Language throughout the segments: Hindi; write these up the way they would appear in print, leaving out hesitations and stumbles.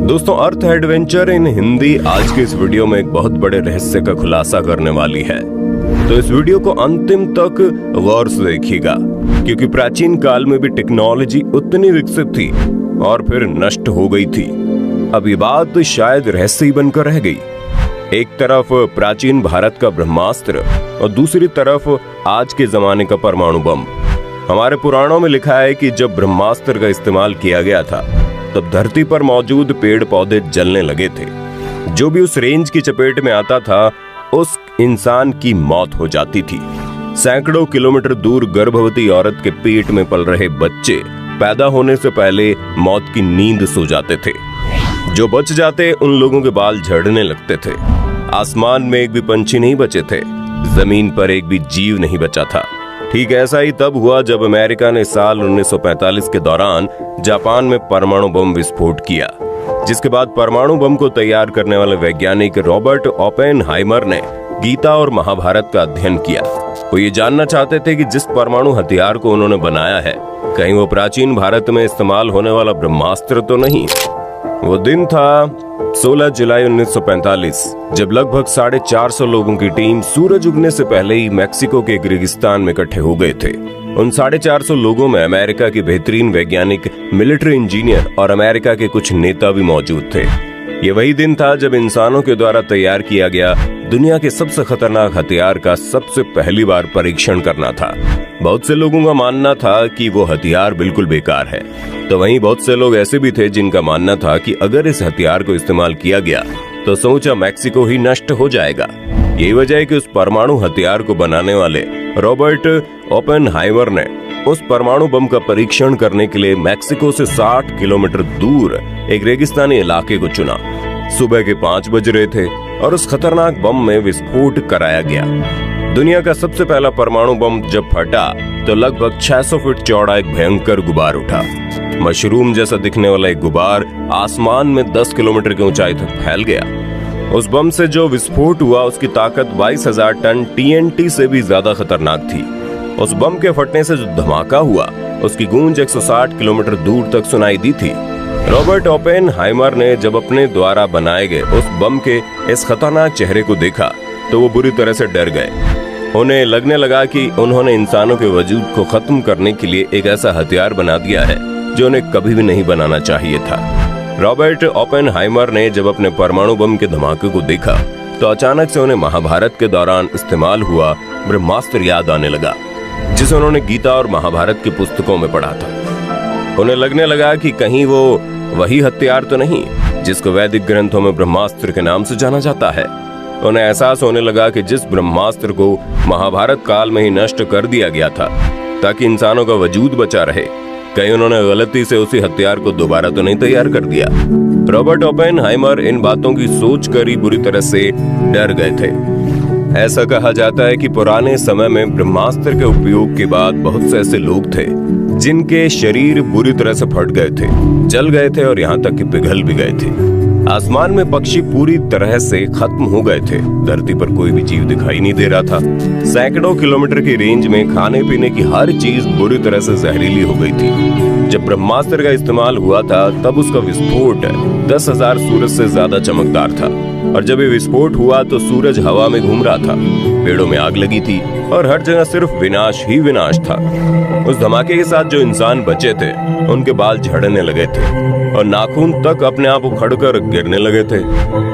दोस्तों, अर्थ एडवेंचर इन हिंदी आज के इस वीडियो में एक बहुत बड़े रहस्य का खुलासा करने वाली है। तो इस वीडियो को अंतिम तक गौर से देखिएगा, क्योंकि प्राचीन काल में भी टेक्नोलॉजी उतनी विकसित थी और फिर नष्ट हो गई थी। अब ये बात शायद रहस्य ही बनकर रह गई। एक तरफ प्राचीन भारत का ब्रह्मास्त्र और दूसरी तरफ आज के जमाने का परमाणु बम। हमारे पुराणों में लिखा है कि जब ब्रह्मास्त्र का इस्तेमाल किया गया था तब धरती पर मौजूद पेड़ पौधे जलने लगे थे। जो भी उस रेंज की चपेट में आता था उस इंसान की मौत हो जाती थी। सैकड़ों किलोमीटर दूर गर्भवती औरत के पेट में पल रहे बच्चे पैदा होने से पहले मौत की नींद सो जाते थे। जो बच जाते उन लोगों के बाल झड़ने लगते थे। आसमान में एक भी पंछी नहीं बचे थे, जमीन पर एक भी जीव नहीं बचा था। ठीक ऐसा ही तब हुआ जब अमेरिका ने साल 1945 के दौरान जापान में परमाणु बम विस्फोट किया, जिसके बाद परमाणु बम को तैयार करने वाले वैज्ञानिक रॉबर्ट ओपेनहाइमर ने गीता और महाभारत का अध्ययन किया। वो ये जानना चाहते थे कि जिस परमाणु हथियार को उन्होंने बनाया है, कहीं वो प्राचीन भारत में इस्तेमाल होने वाला ब्रह्मास्त्र तो नहीं। वो दिन था 16 जुलाई 1945, जब लगभग 450 लोगों की टीम सूरज उगने से पहले ही मैक्सिको के एक रेगिस्तान में इकट्ठे हो गए थे। उन 450 लोगों में अमेरिका के बेहतरीन वैज्ञानिक, मिलिट्री इंजीनियर और अमेरिका के कुछ नेता भी मौजूद थे। ये वही दिन था जब इंसानों के द्वारा तैयार किया गया दुनिया के सबसे खतरनाक हथियार का सबसे पहली बार परीक्षण करना था। बहुत से लोगों का मानना था कि वो हथियार बिल्कुल बेकार है, तो वहीं बहुत से लोग ऐसे भी थे जिनका मानना था कि अगर इस हथियार को इस्तेमाल किया गया तो समूचा मैक्सिको ही नष्ट हो जाएगा। यही वजह है कि उस परमाणु हथियार को बनाने वाले रॉबर्ट ओपेनहाइमर ने उस परमाणु बम का परीक्षण करने के लिए मैक्सिको से 60 किलोमीटर दूर एक रेगिस्तानी इलाके को चुना। सुबह के 5 बज रहे थे और उस खतरनाक बम में विस्फोट कराया गया। दुनिया का सबसे पहला परमाणु बम जब फटा तो लगभग 600 फीट चौड़ा एक भयंकर गुबार उठा। मशरूम जैसा दिखने वाला एक गुबार आसमान में 10 किलोमीटर की ऊंचाई तक फैल गया। उस बम से जो विस्फोट हुआ उसकी ताकत 22,000 टन TNT से भी ज्यादा खतरनाक थी। उस बम के फटने से जो धमाका हुआ उसकी गूंज 160 किलोमीटर दूर तक सुनाई दी थी। रॉबर्ट ओपेनहाइमर ने जब अपने द्वारा बनाए गए उस बम के इस खतरनाक चेहरे को देखा तो वो बुरी तरह से डर गए। उन्हें लगने लगा कि उन्होंने इंसानों के वजूद को खत्म करने के लिए एक ऐसा हथियार बना दिया है जो उन्हें कभी भी नहीं बनाना चाहिए था। रॉबर्ट ओपेनहाइमर ने जब अपने परमाणु बम के धमाके को देखा तो अचानक से उन्हें महाभारत के दौरान इस्तेमाल हुआ ब्रह्मास्त्र याद आने लगा, जिसे उन्होंने गीता और महाभारत की पुस्तकों में पढ़ा था। उन्हें लगने लगा कि कहीं वो वही हथियार तो नहीं जिसको वैदिक ग्रंथों में ब्रह्मास्त्र के नाम से जाना जाता है। उन्हें एहसास होने लगा कि जिस ब्रह्मास्त्र को महाभारत काल में ही नष्ट कर दिया गया था ताकि इंसानों का वजूद बचा रहे, कहीं उन्होंने गलती से उसी हथियार को दोबारा तो नहीं तैयार कर दिया। रॉबर्ट ओपेनहाइमर इन बातों की सोच कर ही बुरी तरह से डर गए थे। ऐसा कहा जाता है कि पुराने समय में ब्रह्मास्त्र के उपयोग के बाद बहुत से ऐसे लोग थे जिनके शरीर बुरी तरह से फट गए थे, जल गए थे और यहाँ तक कि पिघल भी गए थे। आसमान में पक्षी पूरी तरह से खत्म हो गए थे। धरती पर कोई भी जीव दिखाई नहीं दे रहा था। सैकड़ों किलोमीटर की रेंज में खाने पीने की हर चीज बुरी तरह से जहरीली हो गई थी। जब ब्रह्मास्त्र का इस्तेमाल हुआ था तब उसका विस्फोट 10,000 सूरज से ज्यादा चमकदार था, और जब ये विस्फोट हुआ तो सूरज हवा में घूम रहा था, पेड़ों में आग लगी थी और हर जगह सिर्फ विनाश ही विनाश था। उस धमाके के साथ जो इंसान बचे थे उनके बाल झड़ने लगे थे और नाखून तक अपने आप उखड़कर गिरने लगे थे।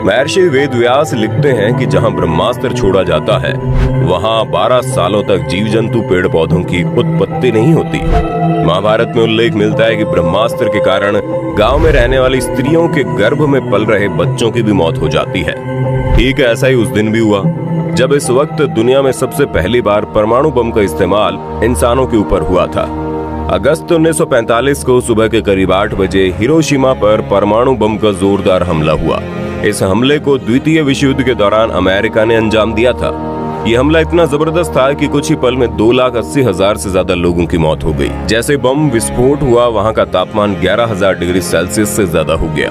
महर्षि वेदव्यास लिखते हैं कि जहां ब्रह्मास्त्र छोड़ा जाता है वहां 12 सालों तक जीव जंतु पेड़ पौधों की उत्पत्ति नहीं होती। महाभारत में उल्लेख मिलता है कि ब्रह्मास्त्र के कारण गांव में रहने वाली स्त्रियों के गर्भ में पल रहे बच्चों की भी मौत हो जाती है। ठीक ऐसा ही उस दिन भी हुआ जब इस वक्त दुनिया में सबसे पहली बार परमाणु बम का इस्तेमाल इंसानों के ऊपर हुआ था। अगस्त 1945 को सुबह के करीब 8 बजे हिरोशिमा पर परमाणु बम का जोरदार हमला हुआ। इस हमले को द्वितीय विश्व युद्ध के दौरान अमेरिका ने अंजाम दिया था। ये हमला इतना जबरदस्त था कि कुछ ही पल में 2,80,000 से ज्यादा लोगों की मौत हो गई। जैसे बम विस्फोट हुआ वहाँ का तापमान 11,000 डिग्री सेल्सियस से ज्यादा हो गया।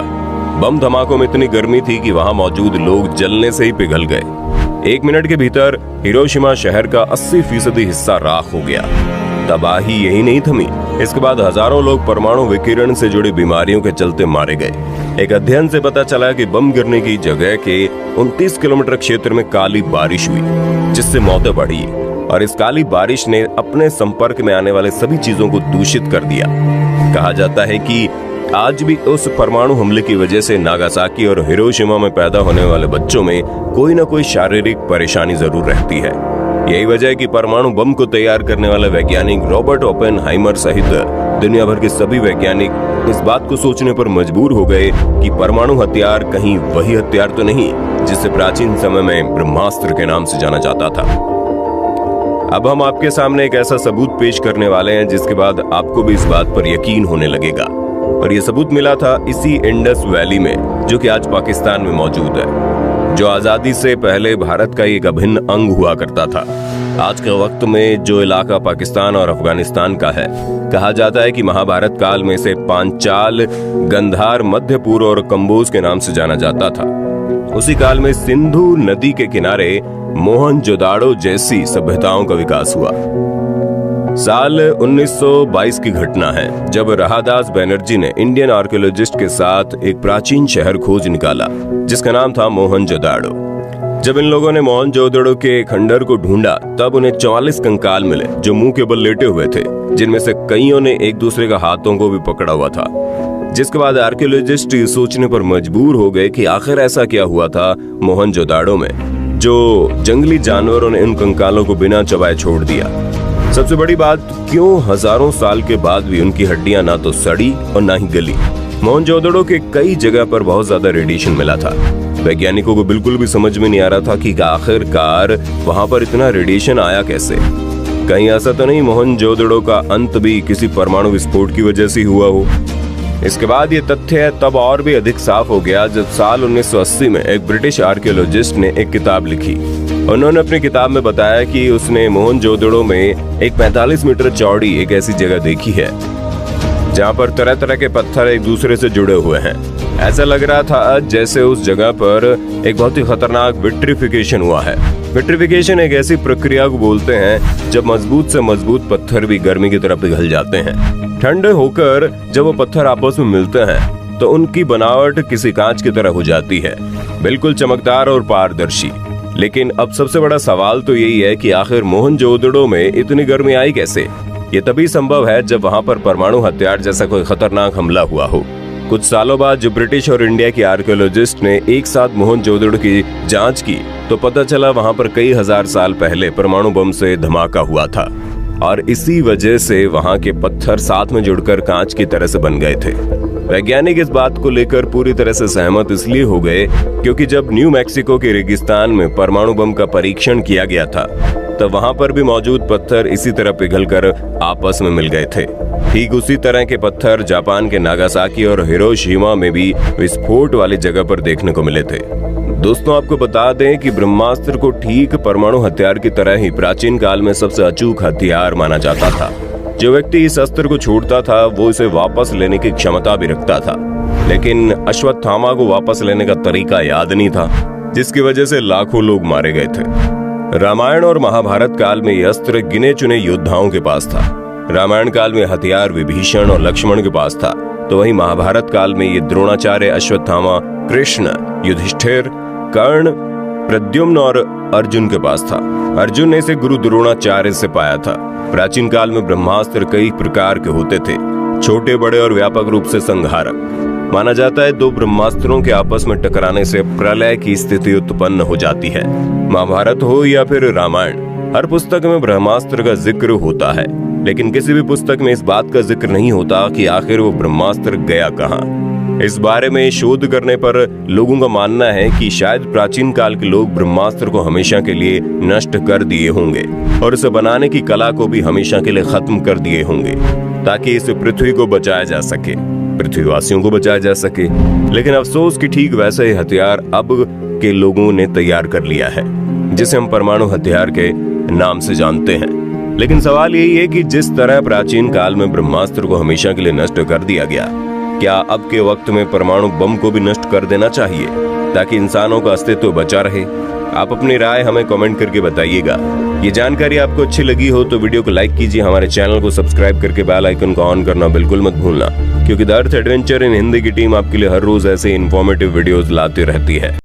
बम धमाकों में इतनी गर्मी थी कि वहाँ मौजूद लोग जलने से ही पिघल गए। 1 मिनट के भीतर हिरोशिमा शहर का 80% हिस्सा राख हो गया। तबाही यही नहीं थमी। इसके बाद हजारों लोग परमाणु विकिरण से जुड़ी बीमारियों के चलते मारे गए। एक अध्ययन से पता चला कि बम गिरने की जगह के 29 किलोमीटर क्षेत्र में काली बारिश हुई, जिससे मौतें बढ़ी और इस काली बारिश ने अपने संपर्क में आने वाले सभी चीजों को दूषित कर दिया। कहा जाता है कि आज भी उस परमाणु हमले की वजह से नागासाकी और हिरोशिमा में पैदा होने वाले बच्चों में कोई न कोई शारीरिक परेशानी जरूर रहती है। यही वजह है कि परमाणु बम को तैयार करने वाले वैज्ञानिक रॉबर्ट ओपेनहाइमर सहित दुनिया भर के सभी वैज्ञानिक इस बात को सोचने पर मजबूर हो गए कि परमाणु हथियार कहीं वही हथियार तो नहीं जिसे प्राचीन समय में ब्रह्मास्त्र के नाम से जाना जाता था। अब हम आपके सामने एक ऐसा सबूत पेश करने वाले हैं जिसके बाद आपको भी इस बात पर यकीन होने लगेगा। और ये सबूत मिला था इसी इंडस वैली में, जो कि आज पाकिस्तान में मौजूद है, जो आजादी से पहले भारत का एक अभिन्न अंग हुआ करता था। आज के वक्त में जो इलाका पाकिस्तान और अफगानिस्तान का है, कहा जाता है कि महाभारत काल में से पांचाल, गंधार, मध्य पूर्व और कंबोज के नाम से जाना जाता था। उसी काल में सिंधु नदी के किनारे मोहनजोदाड़ो जैसी सभ्यताओं का विकास हुआ। साल 1922 की घटना है जब राहदास बनर्जी ने इंडियन आर्कियोलॉजिस्ट के साथ एक प्राचीन शहर खोज निकाला जिसका नाम था मोहनजोदाड़ो। जब इन लोगों ने मोहनजोदड़ो के खंडर को ढूंढा तब उन्हें 44 कंकाल मिले जो मुंह के बल लेटे हुए थे, जिनमें से कईयों ने एक दूसरे का हाथों को भी पकड़ा हुआ था। जिसके बाद आर्कियोलॉजिस्ट सोचने पर मजबूर हो गए कि आखिर ऐसा क्या हुआ था मोहनजोदाड़ो में जो जंगली जानवरों ने उन कंकालों को बिना चबाए छोड़ दिया। सबसे बड़ी बात, क्यों हजारों साल के बाद भी उनकी हड्डियां ना तो सड़ी और ना ही गली। मोहनजोदड़ो के कई जगह पर बहुत ज्यादा रेडिएशन मिला था। वैज्ञानिकों को बिल्कुल भी समझ में नहीं आ रहा था कि आखिरकार वहां पर इतना रेडिएशन आया कैसे। कहीं ऐसा तो नहीं मोहनजोदड़ो का अंत भी किसी परमाणु विस्फोट की वजह से हुआ हो। इसके बाद ये तथ्य तब और भी अधिक साफ हो गया जब साल 1980 में एक ब्रिटिश आर्कियोलॉजिस्ट ने एक किताब लिखी। उन्होंने अपनी किताब में बताया कि उसने मोहनजोदड़ो में एक 45 मीटर चौड़ी एक ऐसी जगह देखी है जहां पर तरह तरह के पत्थर एक दूसरे से जुड़े हुए हैं। ऐसा लग रहा था जैसे उस जगह पर एक बहुत ही खतरनाक विट्रिफिकेशन हुआ है। विट्रिफिकेशन एक ऐसी प्रक्रिया को बोलते हैं जब मजबूत से मजबूत पत्थर भी गर्मी की तरफ पिघल जाते हैं। ठंडे होकर जब वो पत्थर आपस में मिलते हैं तो उनकी बनावट किसी कांच की तरह हो जाती है, बिल्कुल चमकदार और पारदर्शी। लेकिन अब सबसे बड़ा सवाल तो यही है कि आखिर मोहनजोदड़ो में इतनी गर्मी आई कैसे। ये तभी संभव है जब वहां पर परमाणु हथियार जैसा कोई खतरनाक हमला हुआ हो। कुछ सालों बाद जब ब्रिटिश और इंडिया के आर्कियोलॉजिस्ट ने एक साथ मोहनजोदड़ो की जांच की तो पता चला वहां पर कई हजार साल पहले परमाणु बम से धमाका हुआ था और इसी वजह से वहां के पत्थर साथ में जुड़कर कांच की तरह से बन गए थे। वैज्ञानिक इस बात को लेकर पूरी तरह से सहमत इसलिए हो गए क्योंकि जब न्यू मैक्सिको के रेगिस्तान में परमाणु बम का परीक्षण किया गया था तब वहां पर भी मौजूद पत्थर इसी तरह पिघलकर आपस में मिल गए थे। ठीक उसी तरह के पत्थर जापान के नागासाकी और हिरोशिमा में भी विस्फोट वाली जगह पर देखने को मिले थे। दोस्तों, आपको बता दें कि ब्रह्मास्त्र को ठीक परमाणु हथियार की तरह ही प्राचीन काल में सबसे अचूक हथियार माना जाता था। जो व्यक्ति इस अस्त्र को छोड़ता था वो इसे वापस लेने की क्षमता भी रखता था, लेकिन अश्वत्थामा को वापस लेने का तरीका याद नहीं था, जिसकी वजह से लाखों लोग मारे गए थे। रामायण और महाभारत काल में यह अस्त्र गिने चुने योद्धाओं के पास था। रामायण काल में हथियार विभीषण और लक्ष्मण के पास था, तो वहीं महाभारत काल में ये द्रोणाचार्य, अश्वत्थामा, कृष्ण, युधिष्ठिर, कर्ण, प्रद्युम्न और अर्जुन के पास था। अर्जुन ने इसे गुरु द्रोणाचार्य से पाया था। प्राचीन काल में ब्रह्मास्त्र कई प्रकार के होते थे, छोटे, बड़े और व्यापक रूप से संहारक। माना जाता है दो ब्रह्मास्त्रों के आपस में टकराने से प्रलय की स्थिति उत्पन्न हो जाती है। महाभारत हो या फिर रामायण, हर पुस्तक में ब्रह्मास्त्र का जिक्र होता है, लेकिन किसी भी पुस्तक में इस बात का जिक्र नहीं होता कि आखिर वो ब्रह्मास्त्र गया कहाँ। इस बारे में शोध करने पर लोगों का मानना है कि शायद प्राचीन काल के लोग ब्रह्मास्त्र को हमेशा के लिए नष्ट कर दिए होंगे और इसे बनाने की कला को भी हमेशा के लिए खत्म कर दिए होंगे, ताकि इस पृथ्वी को बचाया जा सके, पृथ्वीवासियों को बचाया जा सके। लेकिन अफसोस कि ठीक वैसे ही हथियार अब के लोगों ने तैयार कर लिया है, जिसे हम परमाणु हथियार के नाम से जानते हैं। लेकिन सवाल यही है कि जिस तरह प्राचीन काल में ब्रह्मास्त्र को हमेशा के लिए नष्ट कर दिया गया, क्या अब के वक्त में परमाणु बम को भी नष्ट कर देना चाहिए ताकि इंसानों का अस्तित्व बचा रहे? आप अपनी राय हमें कमेंट करके बताइएगा। ये जानकारी आपको अच्छी लगी हो तो वीडियो को लाइक कीजिए, हमारे चैनल को सब्सक्राइब करके बेल आइकन को ऑन करना बिल्कुल मत भूलना, क्योंकि the earth adventure in Hindi की टीम आपके लिए हर रोज ऐसे इन्फॉर्मेटिव वीडियोस लाती रहती है।